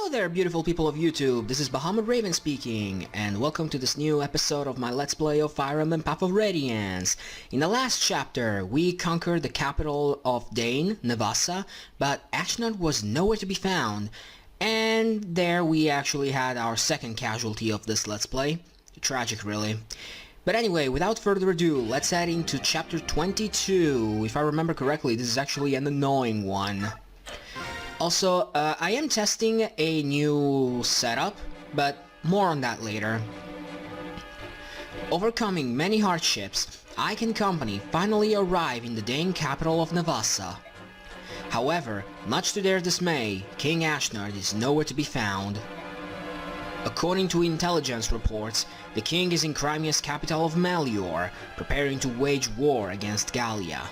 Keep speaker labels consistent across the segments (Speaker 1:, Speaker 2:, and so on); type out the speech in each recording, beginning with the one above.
Speaker 1: Hello there, beautiful people of YouTube. This is Bahamut Raven speaking, and welcome to this new episode of my Let's Play of Fire Emblem Path of Radiance. In the last chapter, we conquered the capital of Dane, Nevassa, but Ashnod was nowhere to be found. And there we actually had our second casualty of this Let's Play. Tragic, really. But anyway, without further ado, let's head into chapter 22. If I remember correctly, this is actually an annoying one. Also, I am testing a new setup, but more on that later. Overcoming many hardships, Ike and company finally arrive in the Dane capital of Nevassa. However, much to their dismay, King Ashnod is nowhere to be found. According to intelligence reports, the king is in Crimea's capital of Melior, preparing to wage war against Gallia.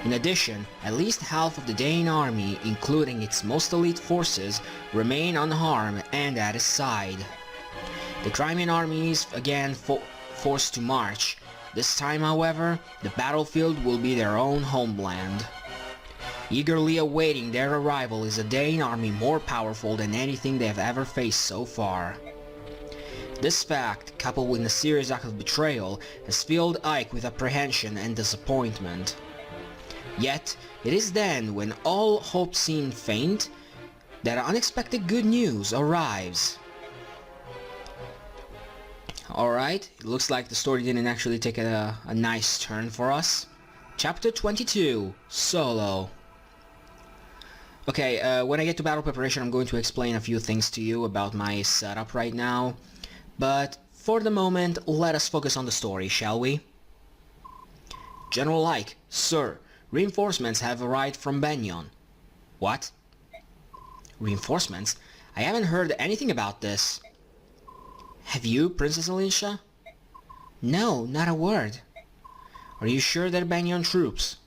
Speaker 1: In addition, at least half of the Dane army, including its most elite forces, remain unharmed and at his side. The Crimean army is again forced to march. This time, however, the battlefield will be their own homeland. Eagerly awaiting their arrival is a Dane army more powerful than anything they have ever faced so far. This fact, coupled with Nasir's act of betrayal, has filled Ike with apprehension and disappointment. Yet, it is then, when all hope seemed faint, that unexpected good news arrives. Alright, it looks like the story didn't actually take a nice turn for us. Chapter 22, Solo. Okay, when I get to battle preparation, I'm going to explain a few things to you about my setup right now. But, for the moment, let us focus on the story, shall we? General Ike, sir. Reinforcements have arrived from Benyon. What? Reinforcements? I haven't heard anything about this. Have you, Princess Alicia? No, not a word. Are you sure they're Benyon troops?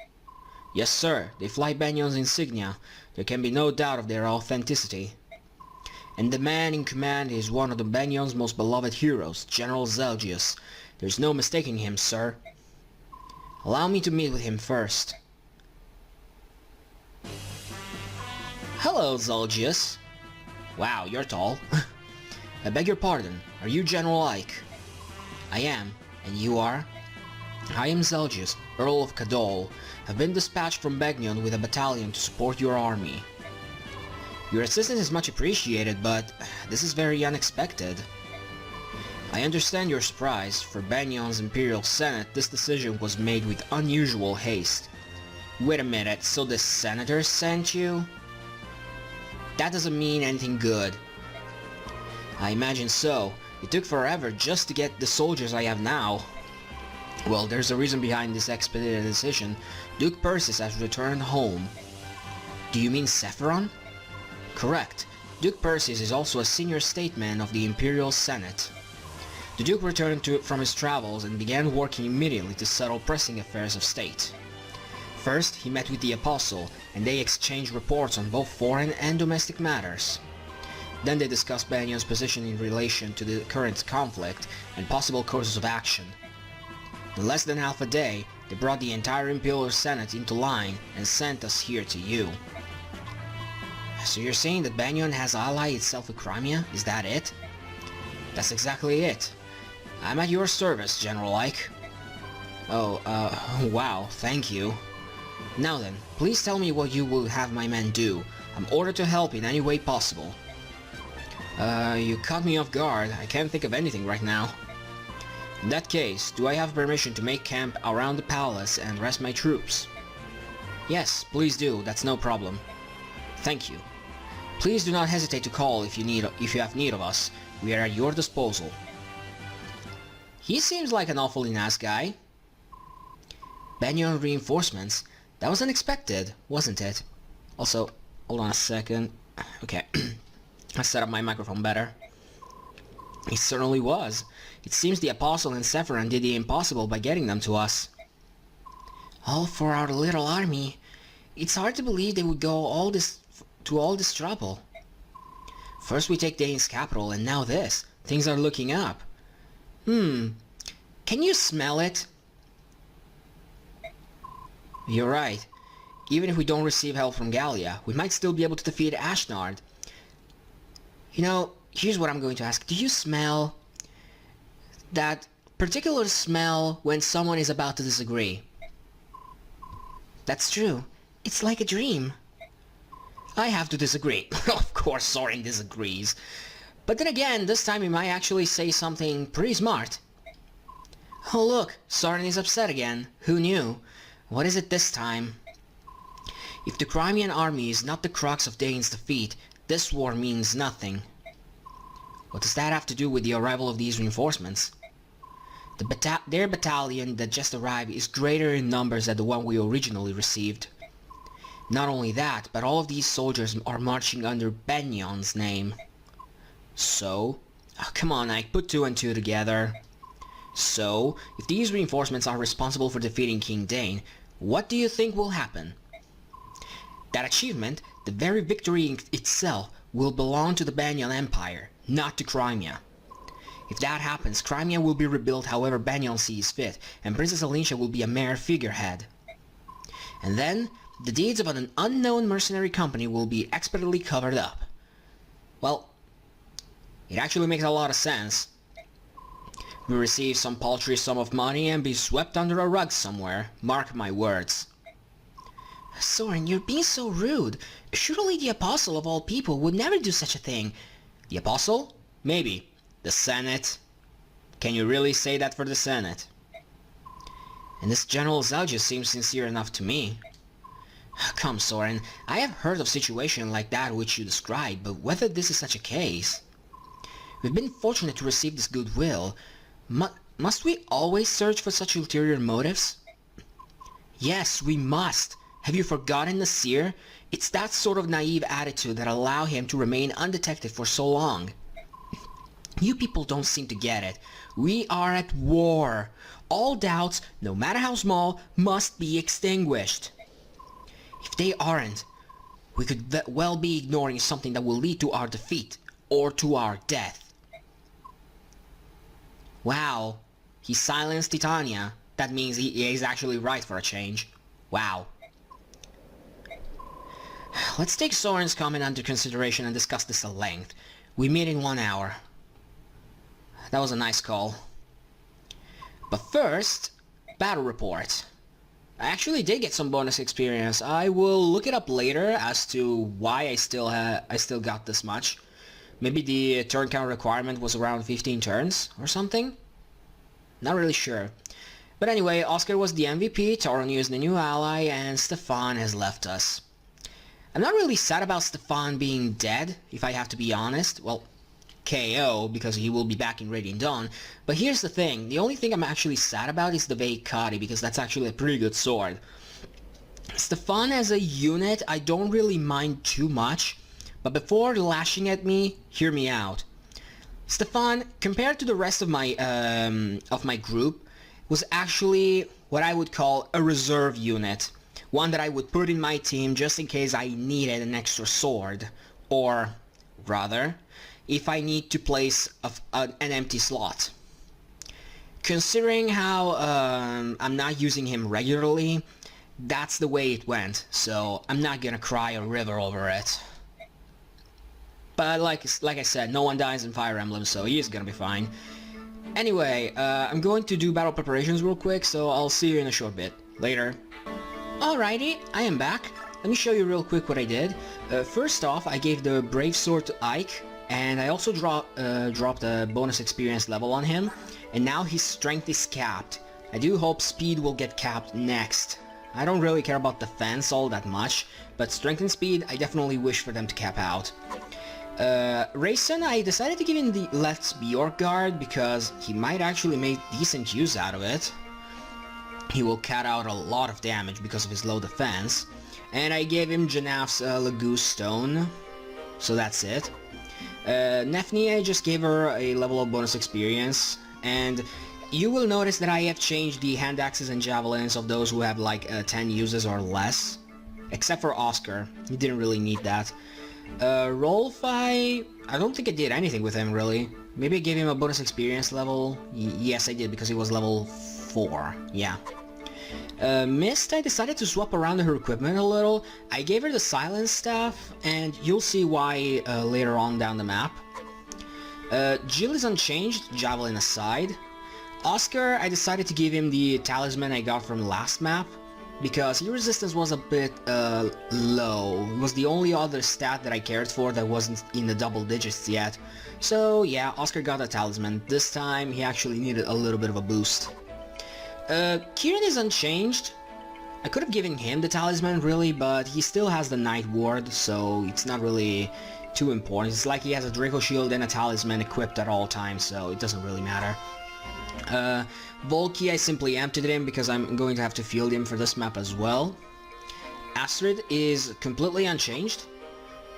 Speaker 1: Yes, sir. They fly Benyon's insignia. There can be no doubt of their authenticity. And the man in command is one of the Benyon's most beloved heroes, General Zelgius. There's no mistaking him, sir. Allow me to meet with him first. Hello, Zelgius. Wow, you're tall. I beg your pardon. Are you General Ike? I am. And you are? I am Zelgius, Earl of Cadol. I've been dispatched from Benyon with a battalion to support your army. Your assistance is much appreciated, but this is very unexpected. I understand your surprise. For Benyon's Imperial Senate, this decision was made with unusual haste. Wait a minute, so the senator sent you? That doesn't mean anything good. I imagine so. It took forever just to get the soldiers I have now. Well, there's a reason behind this expedited decision. Duke Persis has returned home. Do you mean Sephiron? Correct. Duke Persis is also a senior statesman of the Imperial Senate. The Duke returned from his travels and began working immediately to settle pressing affairs of state. First, he met with the Apostle, and they exchanged reports on both foreign and domestic matters. Then they discussed Benyon's position in relation to the current conflict and possible courses of action. In less than half a day, they brought the entire Imperial Senate into line and sent us here to you. So you're saying that Benyon has allied itself with Crimea? Is that it? That's exactly it. I'm at your service, General Ike. Oh, wow, thank you. Now then, please tell me what you will have my men do. I'm ordered to help in any way possible. You caught me off guard. I can't think of anything right now. In that case, do I have permission to make camp around the palace and rest my troops? Yes, please do. That's no problem. Thank you. Please do not hesitate to call if you have need of us. We are at your disposal. He seems like an awfully nice guy. Benyon reinforcements? That was unexpected, wasn't it? Also, hold on a second. Okay, I set up my microphone better. It certainly was. It seems the Apostle and Sephiron did the impossible by getting them to us. All for our little army. It's hard to believe they would go to all this trouble. First we take Dane's capital, and now this. Things are looking up. Can you smell it? You're right. Even if we don't receive help from Gallia, we might still be able to defeat Ashnod. You know, here's what I'm going to ask. Do you smell that particular smell when someone is about to disagree? That's true. It's like a dream. I have to disagree. Of course Soren disagrees. But then again, this time he might actually say something pretty smart. Oh look, Soren is upset again. Who knew? What is it this time? If the Crimean army is not the crux of Dane's defeat, this war means nothing. What does that have to do with the arrival of these reinforcements? Their battalion that just arrived is greater in numbers than the one we originally received. Not only that, but all of these soldiers are marching under Benyon's name. So? Oh, come on, Ike, put 2 and 2 together. So, if these reinforcements are responsible for defeating King Dane, what do you think will happen? That achievement, the very victory itself, will belong to the Benyon Empire, not to Crimea. If that happens, Crimea will be rebuilt however Benyon sees fit, and Princess Alicia will be a mere figurehead. And then, the deeds of an unknown mercenary company will be expertly covered up. Well, it actually makes a lot of sense. We receive some paltry sum of money and be swept under a rug somewhere, mark my words. Soren, you're being so rude. Surely the Apostle of all people would never do such a thing. The Apostle? Maybe. The Senate? Can you really say that for the Senate? And this General Zelgius seems sincere enough to me. Come, Soren, I have heard of situations like that which you describe, but whether this is such a case... We've been fortunate to receive this goodwill. Must we always search for such ulterior motives? Yes, we must. Have you forgotten Nasir? It's that sort of naive attitude that allowed him to remain undetected for so long. You people don't seem to get it. We are at war. All doubts, no matter how small, must be extinguished. If they aren't, we could well be ignoring something that will lead to our defeat, or to our death. Wow, he silenced Titania. That means he is actually right for a change. Wow. Let's take Soren's comment under consideration and discuss this at length. We meet in 1 hour. That was a nice call. But first, battle report. I actually did get some bonus experience. I will look it up later as to why I still got this much. Maybe the turn count requirement was around 15 turns or something? Not really sure. But anyway, Oscar was the MVP, Tauroniu is the new ally, and Stefan has left us. I'm not really sad about Stefan being dead, if I have to be honest. Well, KO, because he will be back in Radiant Dawn. But here's the thing, the only thing I'm actually sad about is the Veikari, because that's actually a pretty good sword. Stefan as a unit, I don't really mind too much. But before lashing at me, hear me out. Stefan, compared to the rest of my group, was actually what I would call a reserve unit. One that I would put in my team just in case I needed an extra sword. Or, rather, if I need to place an empty slot. Considering how I'm not using him regularly, that's the way it went, so I'm not gonna cry a river over it. But like I said, no one dies in Fire Emblem, so he is gonna be fine. Anyway, I'm going to do battle preparations real quick, so I'll see you in a short bit. Later. Alrighty, I am back. Let me show you real quick what I did. First off, I gave the Brave Sword to Ike, and I also dropped a bonus experience level on him, and now his strength is capped. I do hope speed will get capped next. I don't really care about defense all that much, but strength and speed, I definitely wish for them to cap out. Rayson, I decided to give him the Let's Bjork guard because he might actually make decent use out of it. He will cut out a lot of damage because of his low defense. And I gave him Janaf's Laguz Stone, so that's it. Nefni, I just gave her a level of bonus experience, and you will notice that I have changed the hand axes and javelins of those who have like 10 uses or less. Except for Oscar, he didn't really need that. Rolfai, I don't think I did anything with him really. Maybe I gave him a bonus experience level. Yes, I did because he was level 4, yeah. Mist, I decided to swap around her equipment a little. I gave her the silence staff, and you'll see why later on down the map. Jill is unchanged, Javelin aside. Oscar, I decided to give him the talisman I got from last map, because his resistance was a bit low. It was the only other stat that I cared for that wasn't in the double digits yet. So yeah, Oscar got a talisman. This time he actually needed a little bit of a boost. Kieran is unchanged. I could have given him the talisman really, but he still has the Night Ward, so it's not really too important. It's like he has a Draco Shield and a talisman equipped at all times, so it doesn't really matter. Volky, I simply emptied him because I'm going to have to field him for this map as well. Astrid is completely unchanged.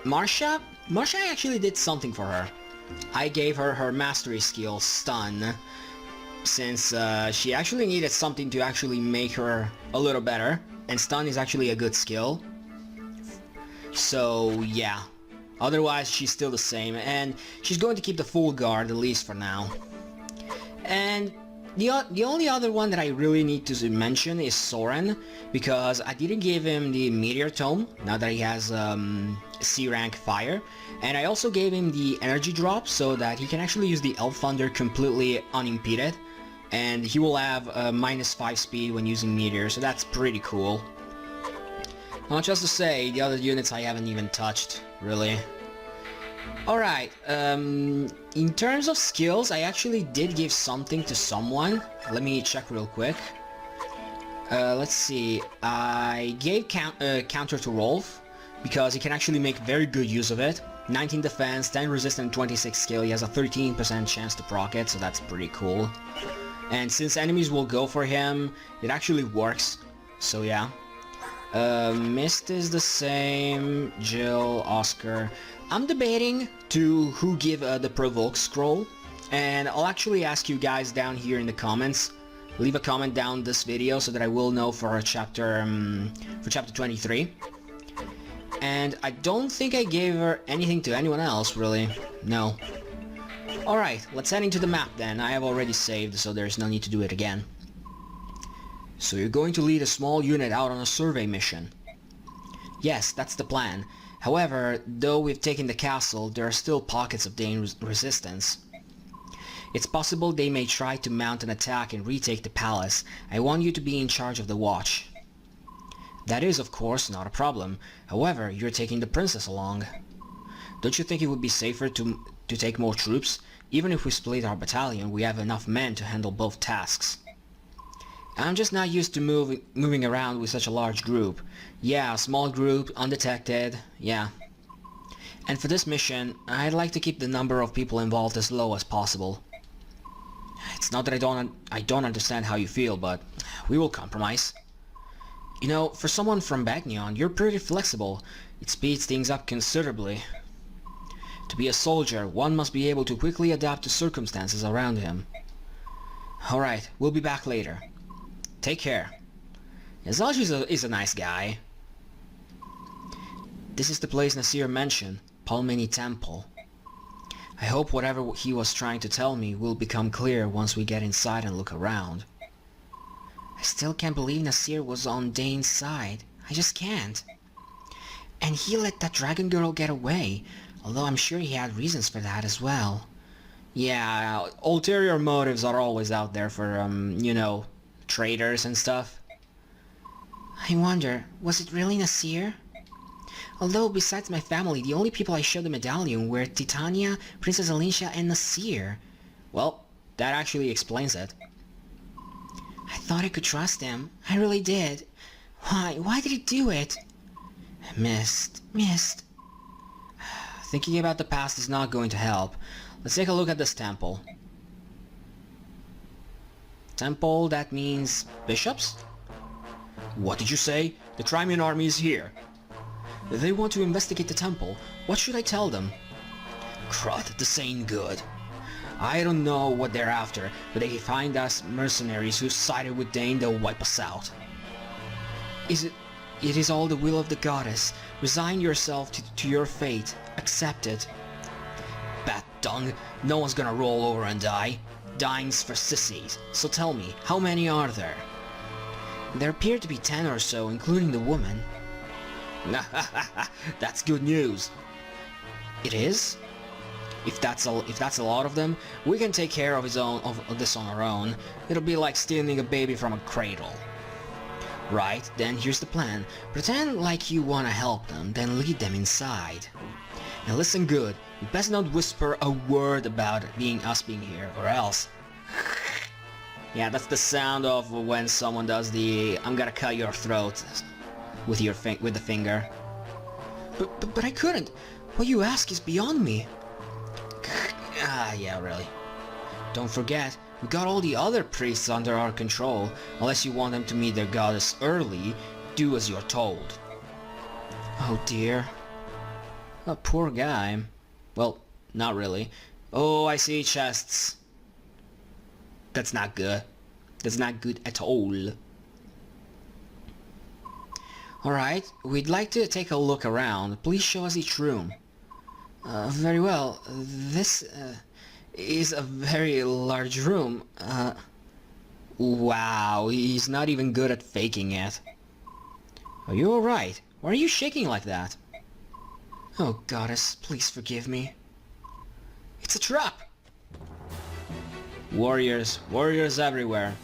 Speaker 1: Marsha actually did something for her. I gave her her mastery skill, Stun, since she actually needed something to actually make her a little better, and Stun is actually a good skill. So yeah, otherwise she's still the same, and she's going to keep the full guard, at least for now. And the only other one that I really need to mention is Soren, because I didn't give him the Meteor Tome, now that he has C rank fire, and I also gave him the energy drop so that he can actually use the Elf Thunder completely unimpeded, and he will have -5 speed when using Meteor, so that's pretty cool. Not just to say, the other units I haven't even touched, really. Alright, in terms of skills, I actually did give something to someone. Let me check real quick. Let's see, I gave counter to Rolf, because he can actually make very good use of it. 19 defense, 10 resistance, 26 skill, he has a 13% chance to proc it, so that's pretty cool. And since enemies will go for him, it actually works, so yeah. Mist is the same, Jill, Oscar. I'm debating to who give the Provoke scroll, and I'll actually ask you guys down here in the comments. Leave a comment down this video so that I will know for chapter 23. And I don't think I gave her anything to anyone else, really. No. Alright, let's head into the map then. I have already saved, so there's no need to do it again. So you're going to lead a small unit out on a survey mission. Yes, that's the plan. However, though we've taken the castle, there are still pockets of Dane resistance. It's possible they may try to mount an attack and retake the palace. I want you to be in charge of the watch. That is, of course, not a problem. However, you're taking the princess along. Don't you think it would be safer to take more troops? Even if we split our battalion, we have enough men to handle both tasks. I'm just not used to moving around with such a large group. Yeah, a small group, undetected, yeah. And for this mission, I'd like to keep the number of people involved as low as possible. It's not that I don't understand how you feel, but we will compromise. You know, for someone from Bagnion, you're pretty flexible. It speeds things up considerably. To be a soldier, one must be able to quickly adapt to circumstances around him. Alright, we'll be back later. Take care. Zalj is a nice guy. This is the place Nasir mentioned, Palmeni Temple. I hope whatever he was trying to tell me will become clear once we get inside and look around. I still can't believe Nasir was on Dane's side. I just can't. And he let that dragon girl get away, although I'm sure he had reasons for that as well. Yeah, ulterior motives are always out there for, you know, traitors and stuff. I wonder, was it really Nasir? Although, besides my family, the only people I showed the medallion were Titania, Princess Alicia, and Nasir. Well, that actually explains it. I thought I could trust him. I really did. Why did he do it? Mist. Thinking about the past is not going to help. Let's take a look at this temple. Temple, that means bishops? What did you say? The Triune army is here. They want to investigate the temple. What should I tell them? Crud, this ain't good. I don't know what they're after, but they find us mercenaries who sided with Dane, they'll wipe us out. It is all the will of the goddess. Resign yourself to your fate. Accept it. Bat dung, no one's gonna roll over and die. Dying's for sissies. So tell me, how many are there? There appear to be 10 or so, including the woman. That's good news. It is? If that's a lot of them, we can take care of this on our own. It'll be like stealing a baby from a cradle. Right, then here's the plan. Pretend like you wanna help them, then lead them inside. And listen good, you best not whisper a word about us being here, or else. Yeah, that's the sound of when someone does the I'm gonna cut your throat with the finger. But I couldn't. What you ask is beyond me. Yeah, really. Don't forget, we got all the other priests under our control. Unless you want them to meet their goddess early, do as you're told. Oh dear. A poor guy. Well, not really. Oh, I see chests. That's not good. That's not good at all. Alright, we'd like to take a look around. Please show us each room. Very well. This is a very large room. Wow, he's not even good at faking it. Are you alright? Why are you shaking like that? Oh, goddess, please forgive me. It's a trap! Warriors everywhere.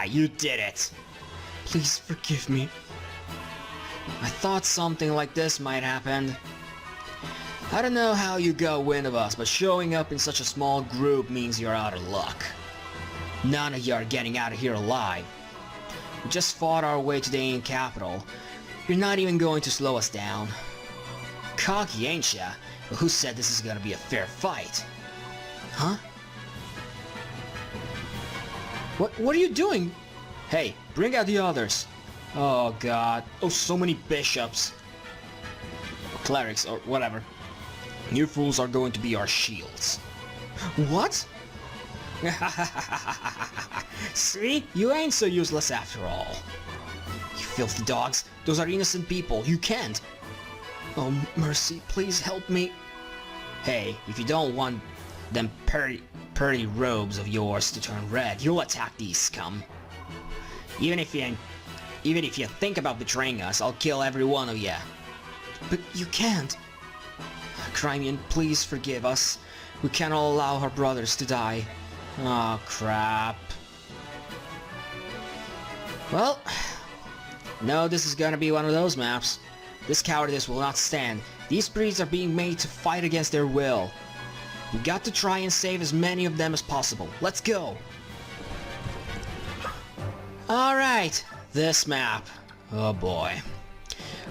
Speaker 1: You did it! Please forgive me. I thought something like this might happen. I don't know how you got wind of us, but showing up in such a small group means you're out of luck. None of you are getting out of here alive. We just fought our way to the ancient capital. You're not even going to slow us down. Cocky, ain't ya? But who said this is gonna be a fair fight? Huh? What are you doing? Hey, bring out the others. Oh god. Oh, so many bishops. Or clerics, or whatever. You fools are going to be our shields. What? See? You ain't so useless after all. You filthy dogs. Those are innocent people. You can't. Oh, mercy. Please help me. Hey, if you don't want them pretty robes of yours to turn red, you'll attack these scum. Even if you think about betraying us, I'll kill every one of you. But you can't. Crimean, please forgive us. We cannot allow our brothers to die. Oh, crap. Well, no, this is gonna be one of those maps. This cowardice will not stand. These priests are being made to fight against their will. We got to try and save as many of them as possible. Let's go! Alright, this map. Oh boy.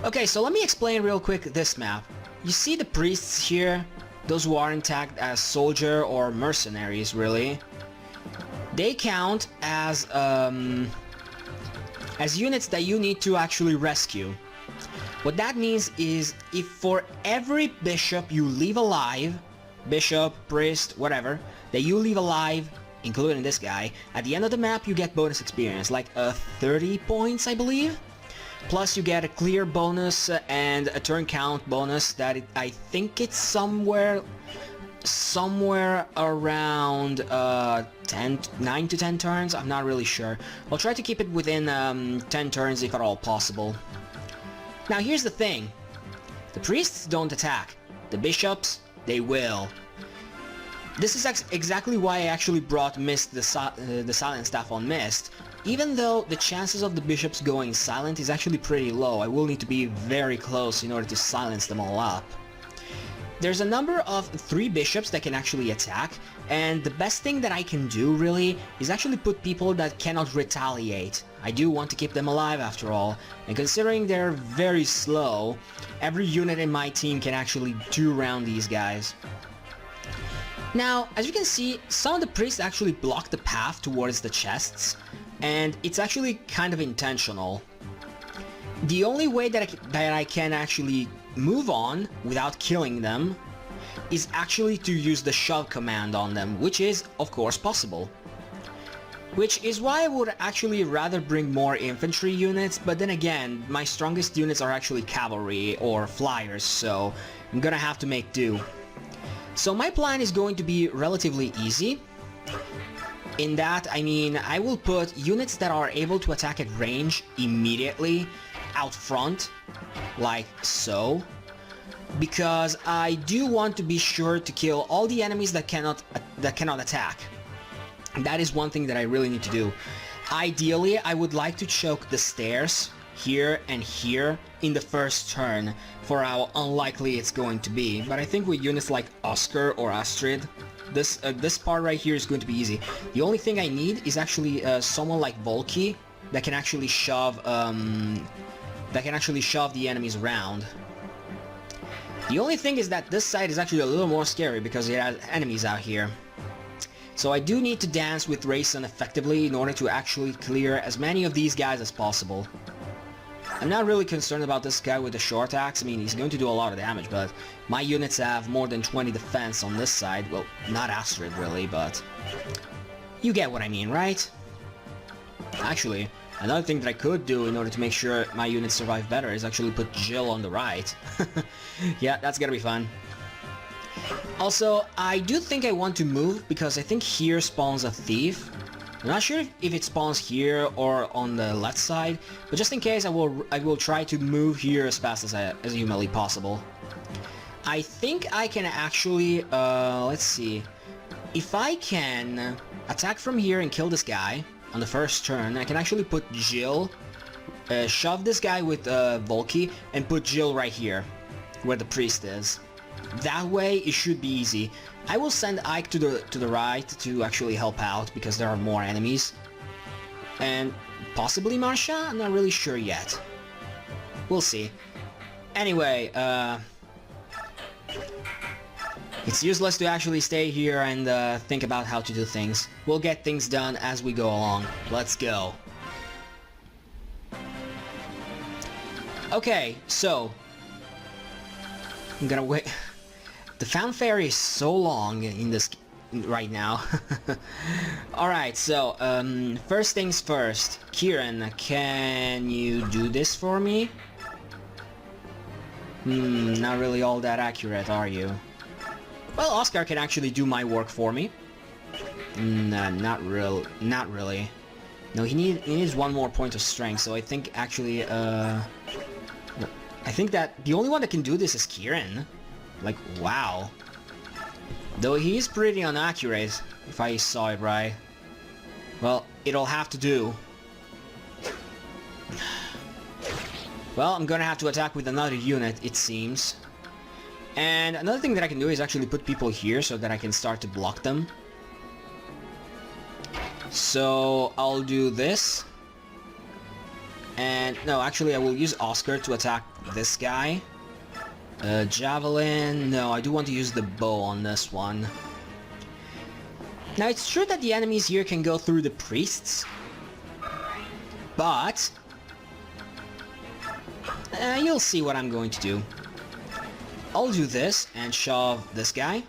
Speaker 1: Okay, so let me explain real quick this map. You see the priests here? Those who aren't tagged as soldier or mercenaries, really. They count as units that you need to actually rescue. What that means is if for every bishop you leave alive, bishop, priest, whatever, that you leave alive, including this guy, at the end of the map you get bonus experience, like 30 points I believe. Plus you get a clear bonus and a turn count bonus that I think it's somewhere around 9 to 10 turns, I'm not really sure. I'll try to keep it within 10 turns if at all possible. Now here's the thing, the priests don't attack, the bishops, they will. This is exactly why I actually brought Mist, the silent staff on Mist. Even though the chances of the bishops going silent is actually pretty low, I will need to be very close in order to silence them all up. There's a number of 3 bishops that can actually attack, and the best thing that I can do really is actually put people that cannot retaliate. I do want to keep them alive after all, and considering they're very slow, every unit in my team can actually do round these guys. Now, as you can see, some of the priests actually block the path towards the chests, and it's actually kind of intentional. The only way that I can actually move on without killing them is actually to use the shove command on them, which is, of course, possible. Which is why I would actually rather bring more infantry units, but then again, my strongest units are actually cavalry or flyers, so I'm gonna have to make do. So my plan is going to be relatively easy. In that, I mean, I will put units that are able to attack at range immediately out front, like so. because I do want to be sure to kill all the enemies that cannot attack. That is one thing that I really need to do. Ideally, I would like to choke the stairs here and here in the first turn for how unlikely it's going to be. But I think with units like Oscar or Astrid, this part right here is going to be easy. The only thing I need is actually someone like Volky that can actually shove the enemies around. The only thing is that this side is actually a little more scary because it has enemies out here. So I do need to dance with Rayson effectively in order to actually clear as many of these guys as possible. I'm not really concerned about this guy with the short axe. I mean, he's going to do a lot of damage, but my units have more than 20 defense on this side. Well, not Astrid really, but you get what I mean, right? Actually, another thing that I could do in order to make sure my units survive better is actually put Jill on the right. Yeah, that's gonna be fun. Also, I do think I want to move because I think here spawns a thief. I'm not sure if it spawns here or on the left side, but just in case I will try to move here as fast as humanly possible. I think I can actually, let's see. If I can attack from here and kill this guy on the first turn, I can actually put Jill, shove this guy with Volky, and put Jill right here, where the priest is. That way, it should be easy. I will send Ike to the right to actually help out, because there are more enemies. And possibly Marsha? I'm not really sure yet. We'll see. Anyway, it's useless to actually stay here and think about how to do things. We'll get things done as we go along. Let's go. Okay, so I'm gonna wait. The fanfare is so long in this right now. Alright, so first things first. Kieran, can you do this for me? Not really all that accurate, are you? Well, Oscar can actually do my work for me. Not really. No, he needs one more point of strength, so I think actually, I think that the only one that can do this is Kieran. Like, wow. Though he is pretty inaccurate, if I saw it right. Well, it'll have to do. Well, I'm gonna have to attack with another unit, it seems. And another thing that I can do is actually put people here so that I can start to block them. So, I'll do this. And, no, actually I will use Oscar to attack this guy. Javelin, no, I do want to use the bow on this one. Now, it's true that the enemies here can go through the priests. But you'll see what I'm going to do. I'll do this and shove this guy.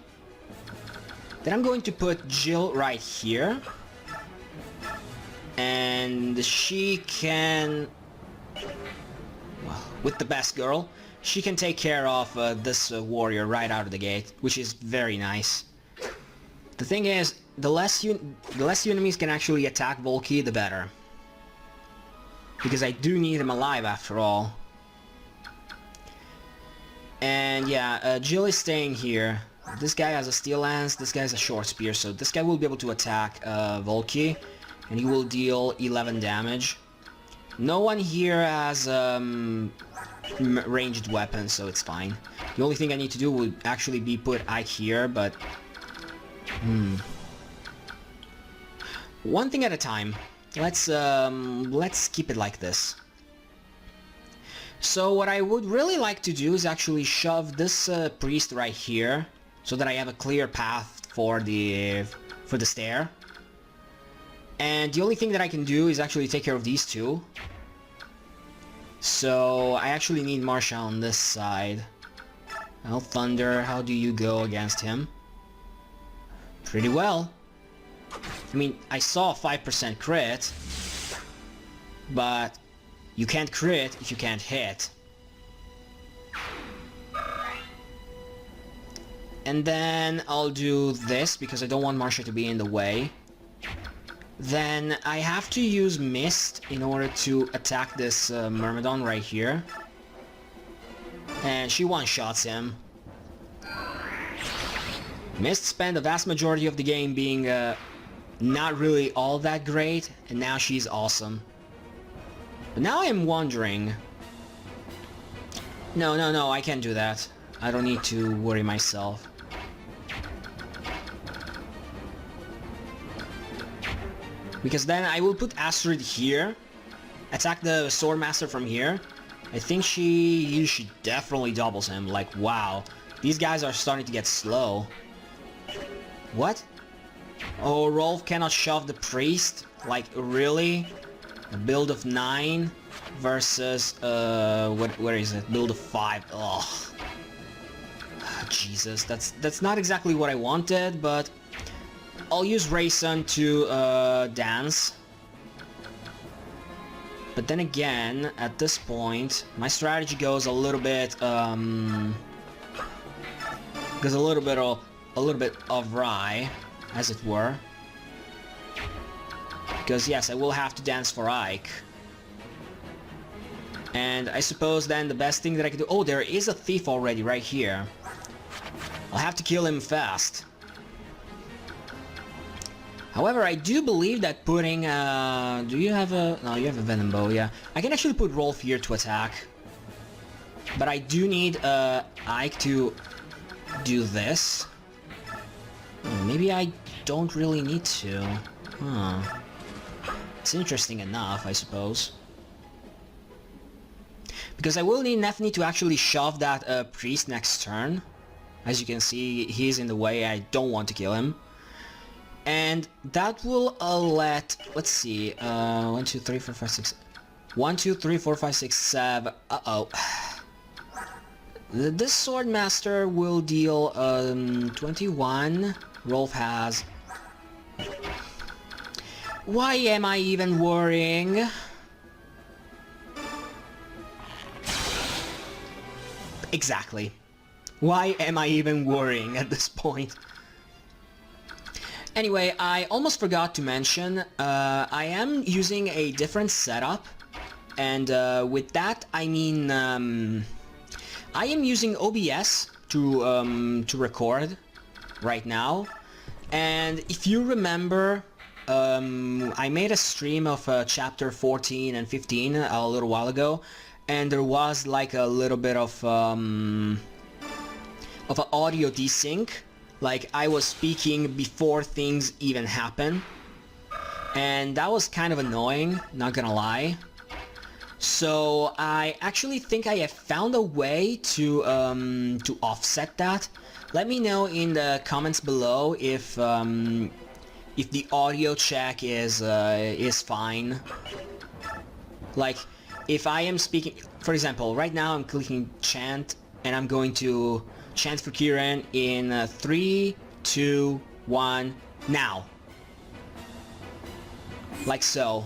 Speaker 1: Then I'm going to put Jill right here. And she can... well, with the best girl, she can take care of this warrior right out of the gate, which is very nice. The thing is, the less enemies can actually attack Volky, the better. Because I do need him alive after all. And yeah, Jill is staying here. This guy has a steel lance, this guy has a short spear, so this guy will be able to attack Volky, and he will deal 11 damage. No one here has ranged weapons, so it's fine. The only thing I need to do would actually be put Ike here, but... one thing at a time. Let's keep it like this. So what I would really like to do is actually shove this priest right here, so that I have a clear path for the stair. And the only thing that I can do is actually take care of these two. So I actually need Marsha on this side. Well, Thunder, how do you go against him? Pretty well. I mean, I saw a 5% crit, but you can't crit if you can't hit. And then I'll do this because I don't want Marsha to be in the way. Then I have to use Mist in order to attack this Myrmidon right here. And she one-shots him. Mist spent the vast majority of the game being not really all that great, and now she's awesome. But now I'm wondering... No, I can't do that. I don't need to worry myself. Because then I will put Astrid here, attack the Swordmaster from here. I think she definitely doubles him. Like, wow. These guys are starting to get slow. What? Oh, Rolf cannot shove the priest? Like, really? A build of 9 versus, where is it? Build of 5. Ugh. Jesus, that's not exactly what I wanted, but I'll use Rayson to, dance. But then again, at this point, my strategy goes a little bit, goes a little bit awry, as it were. Because yes, I will have to dance for Ike. And I suppose then the best thing that I can do... Oh, there is a thief already right here. I'll have to kill him fast. However, I do believe that putting... do you have a... No, you have a Venom Bow, yeah. I can actually put Rolf here to attack. But I do need Ike to do this. Maybe I don't really need to. Huh. It's interesting enough, I suppose. Because I will need Nephany to actually shove that priest next turn. As you can see, he's in the way. I don't want to kill him. And that will let... Let's see. 1, 2, 3, 4, 5, 6... 1, 2, 3, 4, 5, 6, 7... Uh-oh. This Swordmaster will deal 21. Rolf has... Why am I even worrying? Exactly. Why am I even worrying at this point? Anyway, I almost forgot to mention, I am using a different setup. And with that, I mean... I am using OBS to record right now. And if you remember... I made a stream of chapter 14 and 15 a little while ago, and there was like a little bit of an audio desync. Like I was speaking before things even happen, and that was kind of annoying, not gonna lie. So I actually think I have found a way to offset that. Let me know in the comments below if the audio check is fine. Like, if I am speaking... For example, right now I'm clicking chant, and I'm going to chant for Kieran in 3, 2, 1, now. Like so.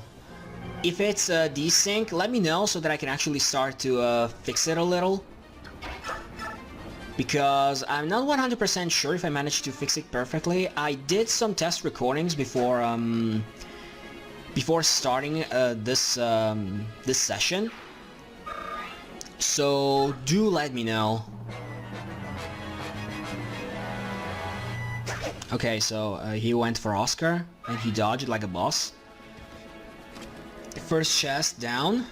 Speaker 1: If it's desync, let me know so that I can actually start to fix it a little. Because I'm not 100% sure if I managed to fix it perfectly. I did some test recordings before starting this session. So do let me know. Okay, so he went for Oscar and he dodged like a boss. First chest down.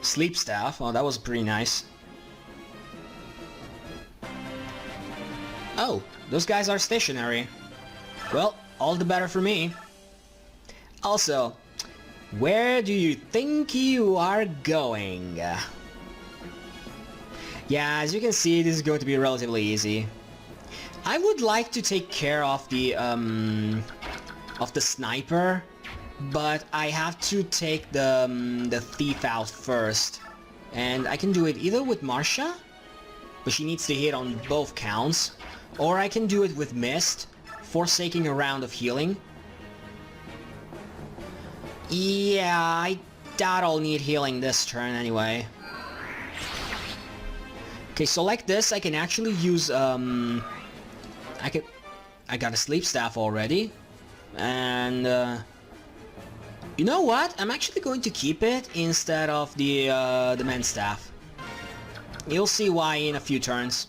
Speaker 1: Sleep staff. Oh, that was pretty nice. Oh, those guys are stationary. Well, all the better for me. Also, where do you think you are going? Yeah, as you can see, this is going to be relatively easy. I would like to take care of the sniper, but I have to take the thief out first. And I can do it either with Marsha, but she needs to hit on both counts. Or I can do it with Mist, forsaking a round of healing. Yeah, I doubt I'll need healing this turn anyway. Okay, so like this, I can actually use, I got a sleep staff already. And, you know what? I'm actually going to keep it instead of the men's staff. You'll see why in a few turns.